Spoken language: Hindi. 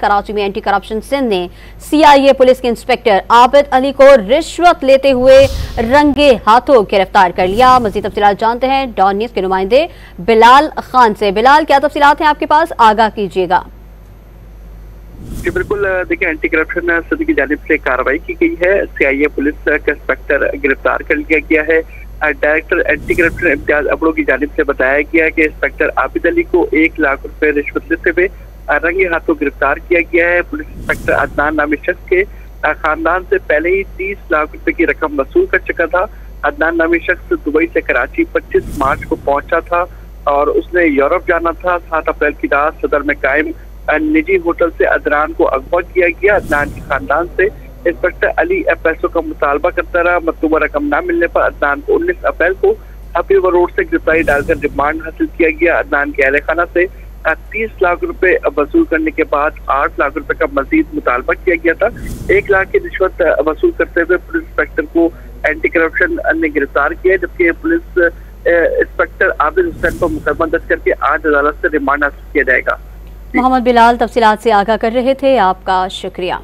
कराची में एंटी करप्शन सेल ने CIA पुलिस के इंस्पेक्टर आबिद अली को रिश्वत लेते हुए रंगे हाथों गिरफ्तार कर लिया। मजीद तफसीलात जानते हैं डॉन न्यूज़ के नुमाइंदे बिलाल खान से। बिलाल, क्या तफसीलात हैं आपके पास, आगाह कीजिएगा। जी बिल्कुल, देखिए एंटी करप्शन समिति की जानिब से कार्रवाई की गई है। CIA पुलिस का इंस्पेक्टर गिरफ्तार कर लिया गया है। Director anti corruption Imtiaz Abro की जानिब से बताया गया है कि इंस्पेक्टर आबिद अली को 1 लाख रुपए रिश्वत लेते हुए रंगे हाथों गिरफ्तार किया गया है। पुलिस इंस्पेक्टर अदनान नामी शख्स के खानदान से पहले ही 30 लाख रुपए की रकम वसूल कर चुका था। अदनान नामी शख्स दुबई से कराची 25 मार्च को पहुंचा था और उसने यूरोप जाना था। 7 अप्रैल की रात सदर में कायम निजी होटल से अदनान को अगवा किया गया। अदनान के खानदान से इंस्पेक्टर अली पैसों का मुतालबा करता रहा। मतलूबा रकम न मिलने पर अदनान को 19 अप्रैल को हैप्पी रिवर रोड से गिरफ्तारी डालकर रिमांड हासिल किया गया। अदनान के अहले खाना से 30 लाख रुपए वसूल करने के बाद 8 लाख रुपए का मजीद मुतालबा किया गया था। 1 लाख की रिश्वत वसूल करते हुए पुलिस इंस्पेक्टर को एंटी करप्शन ने गिरफ्तार किया, जबकि पुलिस इंस्पेक्टर आबिद हुसैन पर मुकदमा दर्ज करके आज अदालत से रिमांड हासिल किया जाएगा। मोहम्मद बिलाल तफसीलात से आगाह कर रहे थे, आपका शुक्रिया।